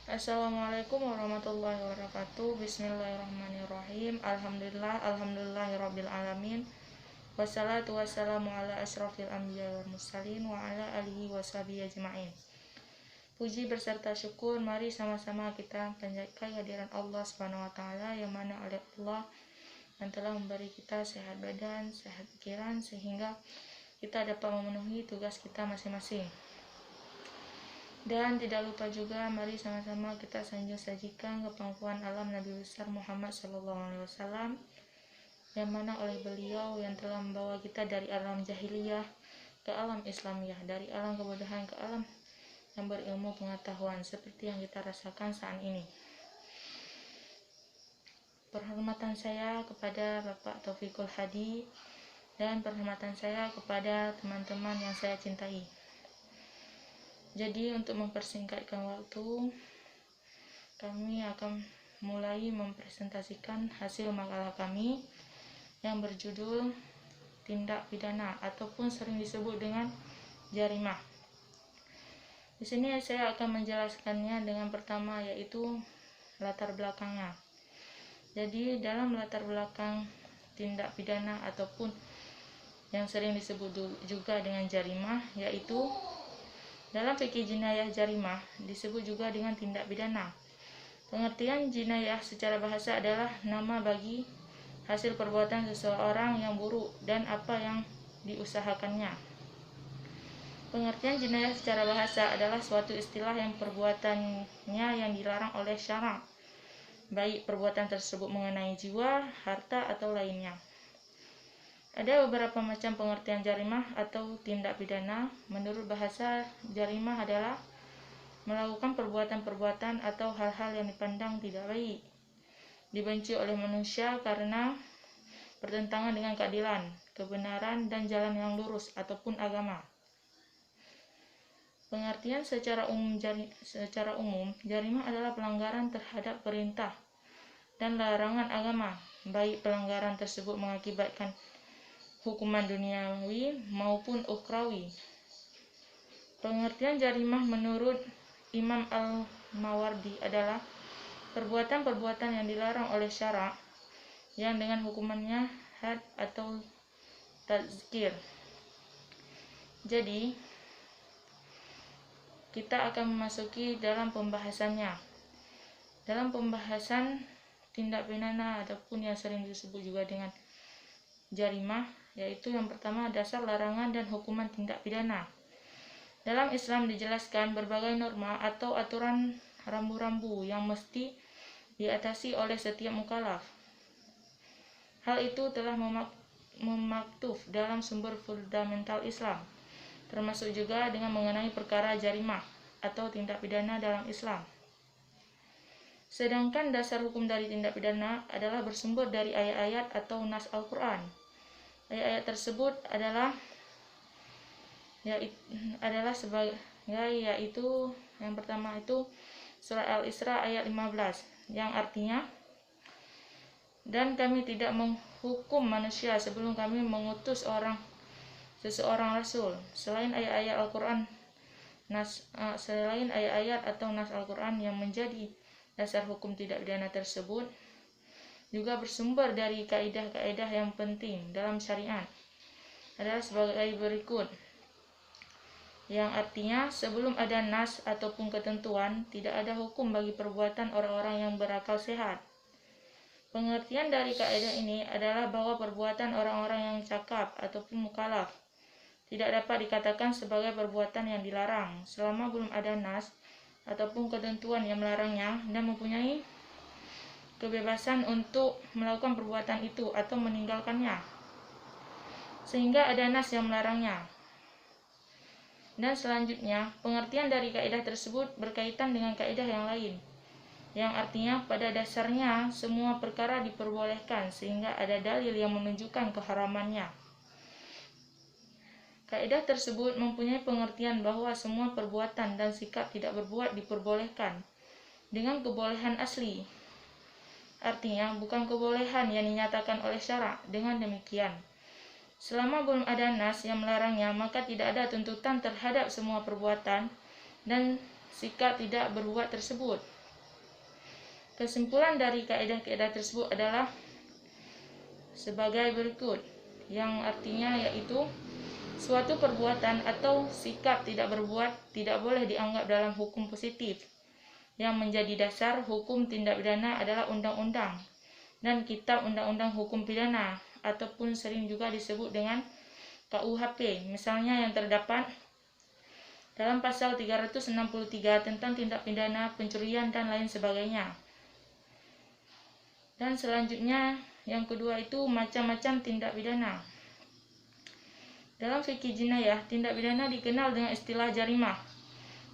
Assalamualaikum warahmatullahi wabarakatuh. Bismillahirrahmanirrahim. Alhamdulillahirabbil alamin. Wassalatu wassalamu ala asyrafil anbiya wal mursalin wa ala alihi washabihi ajmain. Puji beserta syukur mari sama-sama kita panjatkan kehadiran Allah Subhanahu wa taala, yang mana oleh Allah yang telah memberi kita sehat badan, sehat pikiran, sehingga kita dapat memenuhi tugas kita masing-masing. Dan tidak lupa juga mari sama-sama kita sajikan kepangkuan alam Nabi besar Muhammad SAW, yang mana oleh beliau yang telah membawa kita dari alam jahiliyah ke alam Islamiyah, dari alam kebodohan ke alam yang berilmu pengetahuan, seperti yang kita rasakan saat ini. Penghormatan saya kepada Bapak Taufikul Hadi dan penghormatan saya kepada teman-teman yang saya cintai. Jadi untuk mempersingkatkan waktu, kami akan mulai mempresentasikan hasil makalah kami yang berjudul tindak pidana ataupun sering disebut dengan jarimah. Di sini saya akan menjelaskannya dengan pertama, yaitu latar belakangnya. Jadi dalam latar belakang tindak pidana ataupun yang sering disebut juga dengan jarimah, yaitu dalam fikih jinayah jarimah disebut juga dengan tindak pidana. Pengertian jinayah secara bahasa adalah nama bagi hasil perbuatan seseorang yang buruk dan apa yang diusahakannya. Pengertian jinayah secara bahasa adalah suatu istilah yang perbuatannya yang dilarang oleh syara', baik perbuatan tersebut mengenai jiwa, harta, atau lainnya. Ada beberapa macam pengertian jarimah atau tindak pidana. Menurut bahasa, jarimah adalah melakukan perbuatan-perbuatan atau hal-hal yang dipandang tidak baik, dibenci oleh manusia karena bertentangan dengan keadilan, kebenaran, dan jalan yang lurus ataupun agama. Pengertian secara umum, jarimah adalah pelanggaran terhadap perintah dan larangan agama, baik pelanggaran tersebut mengakibatkan hukuman duniawi maupun ukhrawi. Pengertian jarimah menurut Imam Al-Mawardi adalah perbuatan-perbuatan yang dilarang oleh syara' yang dengan hukumannya had atau tazkir. Jadi, kita akan memasuki dalam pembahasannya. Dalam pembahasan tindak pidana ataupun yang sering disebut juga dengan jarimah, yaitu yang pertama dasar larangan dan hukuman tindak pidana. Dalam Islam dijelaskan berbagai norma atau aturan rambu-rambu yang mesti diatasi oleh setiap mukallaf. Hal itu telah memaktuf dalam sumber fundamental Islam, termasuk juga dengan mengenai perkara jarimah atau tindak pidana dalam Islam. Sedangkan dasar hukum dari tindak pidana adalah bersumber dari ayat-ayat atau nas Al-Quran. Ayat-ayat tersebut adalah sebagai, yaitu yang pertama itu surat Al-Isra ayat 15, yang artinya, dan kami tidak menghukum manusia sebelum kami mengutus seseorang rasul selain ayat-ayat Al-Quran, selain ayat-ayat atau nas Al-Quran yang menjadi dasar hukum tidak pidana tersebut juga bersumber dari kaidah-kaidah yang penting dalam syariat, adalah sebagai berikut, yang artinya sebelum ada nas ataupun ketentuan tidak ada hukum bagi perbuatan orang-orang yang berakal sehat. Pengertian dari kaidah ini adalah bahwa perbuatan orang-orang yang cakap ataupun mukallaf tidak dapat dikatakan sebagai perbuatan yang dilarang selama belum ada nas ataupun ketentuan yang melarangnya dan mempunyai kebebasan untuk melakukan perbuatan itu atau meninggalkannya, sehingga ada nas yang melarangnya. Dan selanjutnya, pengertian dari kaidah tersebut berkaitan dengan kaidah yang lain, yang artinya pada dasarnya semua perkara diperbolehkan sehingga ada dalil yang menunjukkan keharamannya. Kaidah tersebut mempunyai pengertian bahwa semua perbuatan dan sikap tidak berbuat diperbolehkan dengan kebolehan asli. Artinya bukan kebolehan yang dinyatakan oleh syara'. Dengan demikian, selama belum ada nas yang melarangnya, maka tidak ada tuntutan terhadap semua perbuatan dan sikap tidak berbuat tersebut. Kesimpulan dari kaidah-kaidah tersebut adalah sebagai berikut, yang artinya yaitu suatu perbuatan atau sikap tidak berbuat tidak boleh dianggap dalam hukum positif. Yang menjadi dasar hukum tindak pidana adalah undang-undang dan kitab undang-undang hukum pidana ataupun sering juga disebut dengan KUHP, misalnya yang terdapat dalam pasal 363 tentang tindak pidana pencurian dan lain sebagainya. Dan selanjutnya yang kedua itu macam-macam tindak pidana. Dalam fikih jinayah, tindak pidana dikenal dengan istilah jarimah.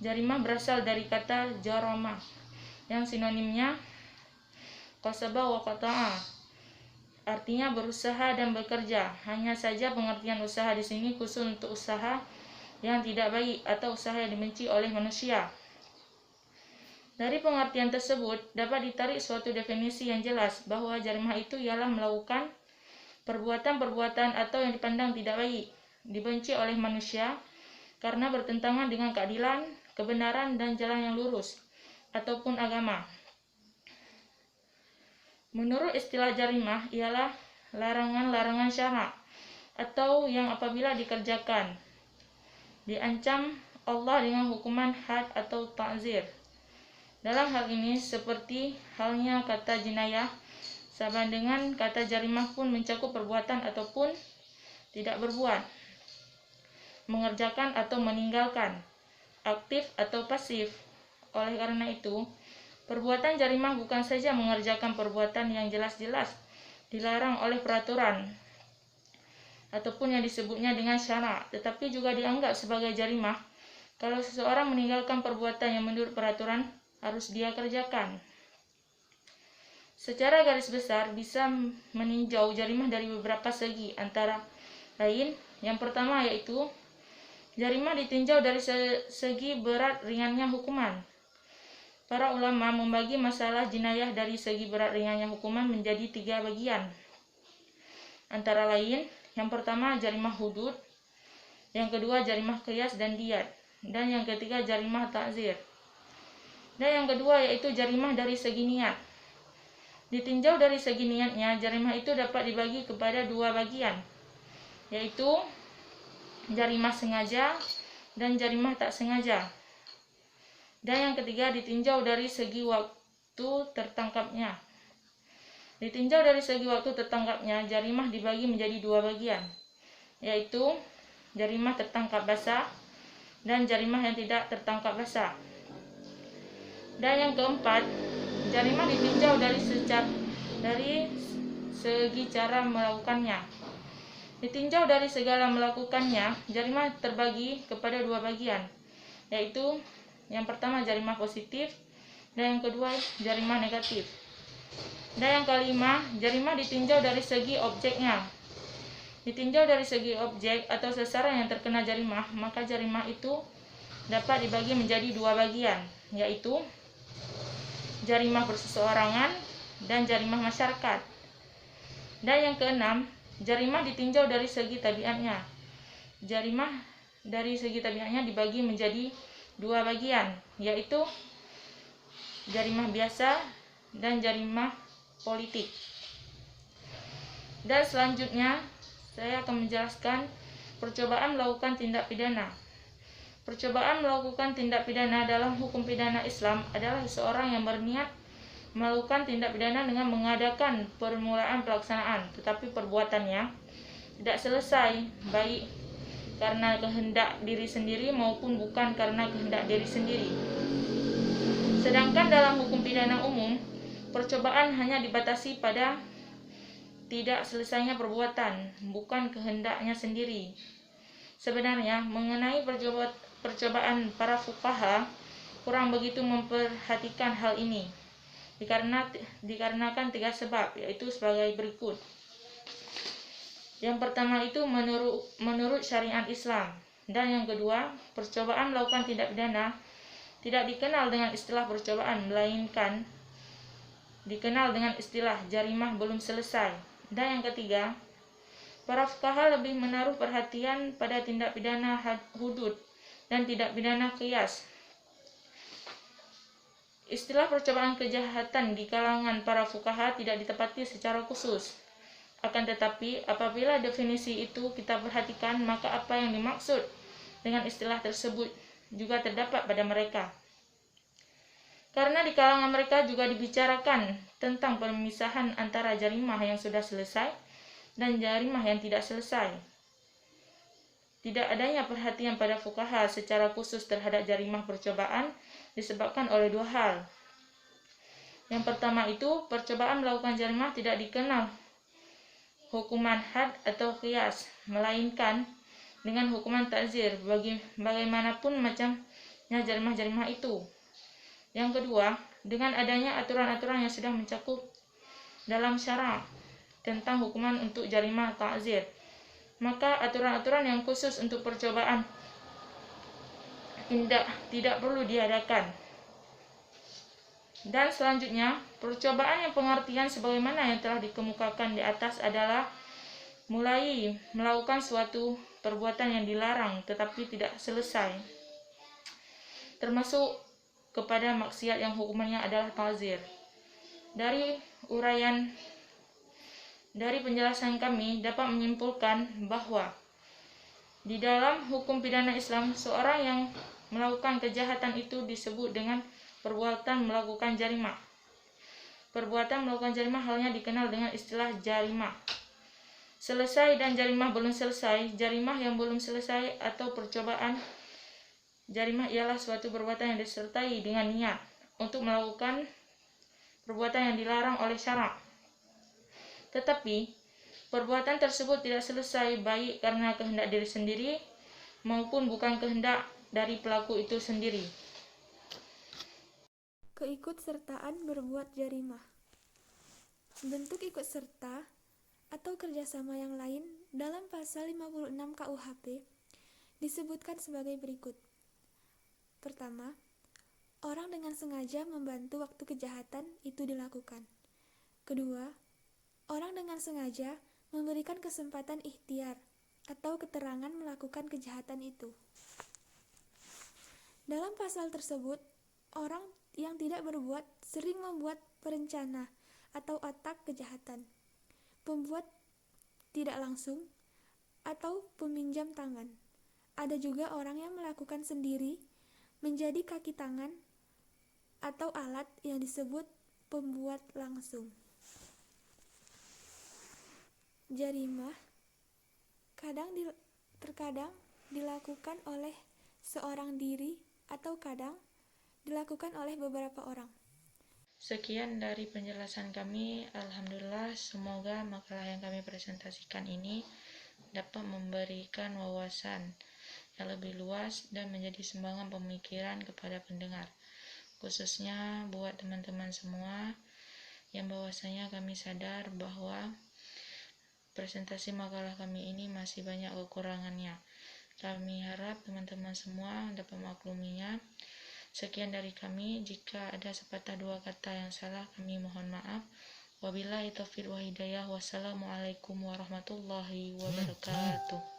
Jarimah berasal dari kata jarama yang sinonimnya qasaba wa qata'a. Artinya berusaha dan bekerja. Hanya saja pengertian usaha di sini khusus untuk usaha yang tidak baik atau usaha yang dibenci oleh manusia. Dari pengertian tersebut dapat ditarik suatu definisi yang jelas bahwa jarimah itu ialah melakukan perbuatan-perbuatan atau yang dipandang tidak baik, dibenci oleh manusia karena bertentangan dengan keadilan, kebenaran dan jalan yang lurus ataupun agama. Menurut istilah jarimah ialah larangan-larangan syarak atau yang apabila dikerjakan diancam Allah dengan hukuman had atau ta'zir. Dalam hal ini seperti halnya kata jinayah, sama dengan kata jarimah pun mencakup perbuatan ataupun tidak berbuat, mengerjakan atau meninggalkan, aktif atau pasif. Oleh karena itu, perbuatan jarimah bukan saja mengerjakan perbuatan yang jelas-jelas dilarang oleh peraturan ataupun yang disebutnya dengan syarak, tetapi juga dianggap sebagai jarimah kalau seseorang meninggalkan perbuatan yang menurut peraturan harus dia kerjakan. Secara garis besar bisa meninjau jarimah dari beberapa segi, antara lain yang pertama yaitu jarimah ditinjau dari segi berat ringannya hukuman. Para ulama membagi masalah jinayah dari segi berat ringannya hukuman menjadi 3 bagian. Antara lain, yang pertama jarimah hudud, yang kedua jarimah qiyas dan diyat, dan yang ketiga jarimah ta'zir. Dan yang kedua yaitu jarimah dari segi niat. Ditinjau dari segi niatnya, jarimah itu dapat dibagi kepada 2 bagian, yaitu jarimah sengaja dan jarimah tak sengaja. Dan yang ketiga ditinjau dari segi waktu tertangkapnya. Ditinjau dari segi waktu tertangkapnya, jarimah dibagi menjadi 2 bagian, yaitu jarimah tertangkap basah dan jarimah yang tidak tertangkap basah. Dan yang keempat, jarimah ditinjau dari segi cara melakukannya. Ditinjau dari segala melakukannya, jarimah terbagi kepada 2 bagian, yaitu yang pertama jarimah positif dan yang kedua jarimah negatif. Dan yang kelima, jarimah ditinjau dari segi objeknya. Ditinjau dari segi objek atau sasaran yang terkena jarimah, maka jarimah itu dapat dibagi menjadi 2 bagian, yaitu jarimah perseorangan dan jarimah masyarakat. Dan yang keenam, jarimah ditinjau dari segi tabiatnya. Jarimah dari segi tabiatnya dibagi menjadi 2 bagian, yaitu jarimah biasa dan jarimah politik. Dan selanjutnya saya akan menjelaskan percobaan melakukan tindak pidana. Percobaan melakukan tindak pidana dalam hukum pidana Islam adalah seseorang yang berniat melakukan tindak pidana dengan mengadakan permulaan pelaksanaan, tetapi perbuatannya tidak selesai, baik karena kehendak diri sendiri maupun bukan karena kehendak diri sendiri. Sedangkan dalam hukum pidana umum, percobaan hanya dibatasi pada tidak selesainya perbuatan, bukan kehendaknya sendiri. Sebenarnya mengenai percobaan, para fuqaha kurang begitu memperhatikan hal ini, dikarenakan 3 sebab, yaitu sebagai berikut. Yang pertama itu menurut syariat Islam, dan yang kedua, percobaan melakukan tindak pidana tidak dikenal dengan istilah percobaan, melainkan dikenal dengan istilah jarimah belum selesai. Dan yang ketiga, para fuqaha lebih menaruh perhatian pada tindak pidana hudud dan tindak pidana qiyas. Istilah percobaan kejahatan di kalangan para fuqaha tidak ditepati secara khusus. Akan tetapi, apabila definisi itu kita perhatikan, maka apa yang dimaksud dengan istilah tersebut juga terdapat pada mereka. Karena di kalangan mereka juga dibicarakan tentang pemisahan antara jarimah yang sudah selesai dan jarimah yang tidak selesai. Tidak adanya perhatian pada fuqaha secara khusus terhadap jarimah percobaan disebabkan oleh dua hal. Yang pertama itu, percobaan melakukan jarimah tidak dikenal hukuman had atau qiyas, melainkan dengan hukuman ta'zir bagaimanapun macamnya jarimah-jarimah itu. Yang kedua, dengan adanya aturan-aturan yang sudah mencakup dalam syara' tentang hukuman untuk jarimah ta'zir, maka aturan-aturan yang khusus untuk percobaan tidak perlu diadakan. Dan selanjutnya, percobaan yang pengertian sebagaimana yang telah dikemukakan di atas adalah mulai melakukan suatu perbuatan yang dilarang tetapi tidak selesai, termasuk kepada maksiat yang hukumannya adalah ta'zir. Dari penjelasan kami dapat menyimpulkan bahwa di dalam hukum pidana Islam, seorang yang melakukan kejahatan itu disebut dengan perbuatan melakukan jarimah. Perbuatan melakukan jarimah halnya dikenal dengan istilah jarimah selesai dan jarimah belum selesai. Jarimah yang belum selesai atau percobaan jarimah ialah suatu perbuatan yang disertai dengan niat untuk melakukan perbuatan yang dilarang oleh syara'. Tetapi perbuatan tersebut tidak selesai baik karena kehendak diri sendiri maupun bukan kehendak dari pelaku itu sendiri. Keikutsertaan berbuat jarimah. Bentuk ikut serta atau kerjasama yang lain dalam pasal 56 KUHP disebutkan sebagai berikut. Pertama, orang dengan sengaja membantu waktu kejahatan itu dilakukan. Kedua, orang dengan sengaja memberikan kesempatan ikhtiar atau keterangan melakukan kejahatan itu. Dalam pasal tersebut, orang yang tidak berbuat sering membuat perencana atau atak kejahatan, pembuat tidak langsung, atau peminjam tangan. Ada juga orang yang melakukan sendiri menjadi kaki tangan atau alat yang disebut pembuat langsung. Jarimah terkadang dilakukan oleh seorang diri atau kadang dilakukan oleh beberapa orang. Sekian dari penjelasan kami. Alhamdulillah, semoga makalah yang kami presentasikan ini dapat memberikan wawasan yang lebih luas dan menjadi sumbangan pemikiran kepada pendengar, khususnya buat teman-teman semua yang bahwasanya kami sadar bahwa presentasi makalah kami ini masih banyak kekurangannya. Kami harap teman-teman semua dapat makluminya. Sekian dari kami. Jika ada sepatah dua kata yang salah, kami mohon maaf. Wabillahi taufiq wa hidayah. Wassalamualaikum warahmatullahi wabarakatuh.